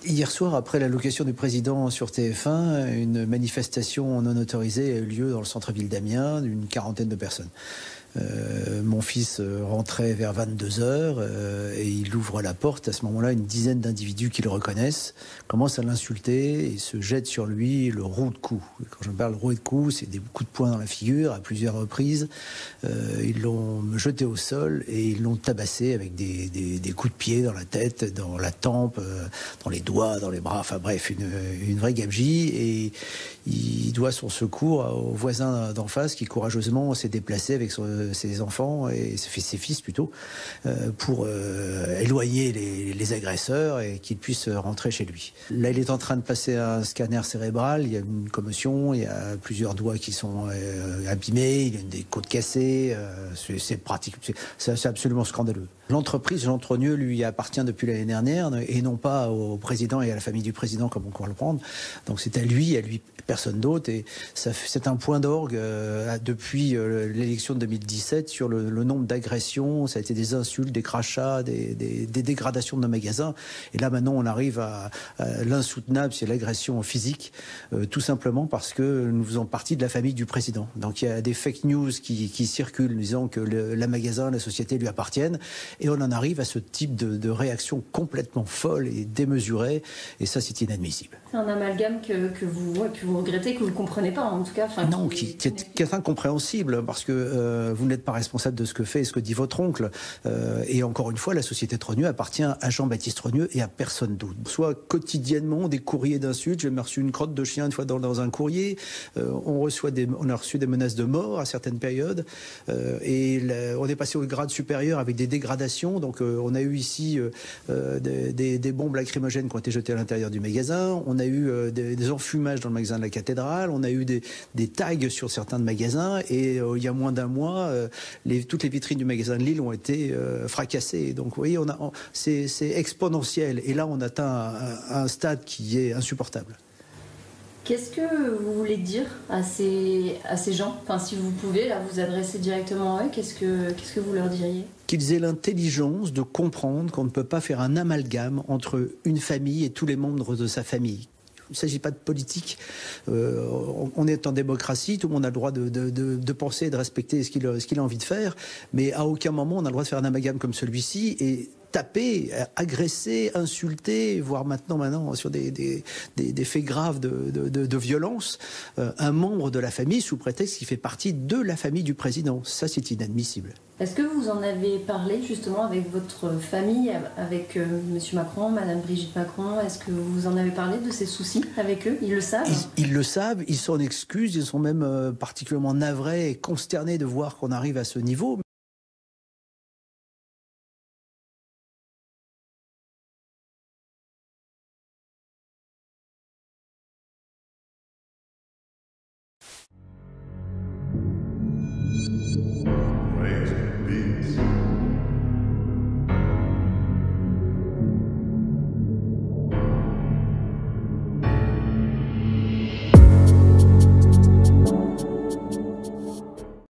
Hier soir, après l'allocution du président sur TF1, une manifestation non autorisée a eu lieu dans le centre-ville d'Amiens d'une quarantaine de personnes. Mon fils rentrait vers 22h et il ouvre la porte. À ce moment-là, une dizaine d'individus qui le reconnaissent commencent à l'insulter et se jettent sur lui le roue de coups. Quand je parle de roue de coups, c'est des coups de poing dans la figure à plusieurs reprises. Ils l'ont jeté au sol et ils l'ont tabassé avec des coups de pied dans la tête, dans la tempe, dans les doigts, dans les bras. Enfin bref, une vraie gabegie. Et il doit son secours au voisin d'en face qui courageusement s'est déplacé avec ses enfants et ses fils plutôt pour éloigner les agresseurs et qu'il puisse rentrer chez lui. Là, il est en train de passer un scanner cérébral. Il y a une commotion, il y a plusieurs doigts qui sont abîmés, il y a des côtes cassées. C'est pratique, c'est absolument scandaleux. L'entreprise Jean Trogneux lui appartient depuis l'année dernière et non pas au président et à la famille du président comme on peut le prendre. Donc c'est à lui personne d'autre. Et c'est un point d'orgue depuis l'élection de 2017 sur le nombre d'agressions. Ça a été des insultes, des crachats, des dégradations de nos magasins. Et là maintenant on arrive à l'insoutenable, c'est l'agression physique, tout simplement parce que nous faisons partie de la famille du président. Donc il y a des fake news qui circulent disant que le magasin, la société lui appartiennent. Et on en arrive à ce type de réaction complètement folle et démesurée. Et ça, c'est inadmissible. C'est un amalgame que vous regrettez, que vous ne comprenez pas, en tout cas. Non, qui est incompréhensible, parce que vous n'êtes pas responsable de ce que fait et ce que dit votre oncle. Et encore une fois, la société Trogneux appartient à Jean-Baptiste Trogneux et à personne d'autre. Soit quotidiennement des courriers d'insultes. J'ai reçu une crotte de chien une fois dans un courrier. On a reçu des menaces de mort à certaines périodes. On est passé au grade supérieur avec des dégradations. Donc on a eu ici des bombes lacrymogènes qui ont été jetées à l'intérieur du magasin. On a eu des enfumages dans le magasin de la cathédrale. On a eu des tags sur certains de magasins. Et il y a moins d'un mois, toutes les vitrines du magasin de Lille ont été fracassées. Donc vous voyez, c'est exponentiel. Et là, on atteint un stade qui est insupportable. Qu'est-ce que vous voulez dire à ces gens? Enfin, si vous pouvez là, vous adresser directement à eux, qu'est-ce que vous leur diriez? Qu'ils aient l'intelligence de comprendre qu'on ne peut pas faire un amalgame entre une famille et tous les membres de sa famille. Il ne s'agit pas de politique. On est en démocratie, tout le monde a le droit de penser et de respecter ce qu'il a envie de faire, mais à aucun moment on a le droit de faire un amalgame comme celui-ci et taper, agresser, insulter, voire maintenant sur des faits graves de violence, un membre de la famille sous prétexte qu'il fait partie de la famille du président. Ça, c'est inadmissible. Est-ce que vous en avez parlé justement avec votre famille, avec M. Macron, Mme Brigitte Macron? Est-ce que vous en avez parlé de ces soucis avec eux? Ils le savent? Ils le savent, ils s'en excusent, ils sont même particulièrement navrés et consternés de voir qu'on arrive à ce niveau. Great beats.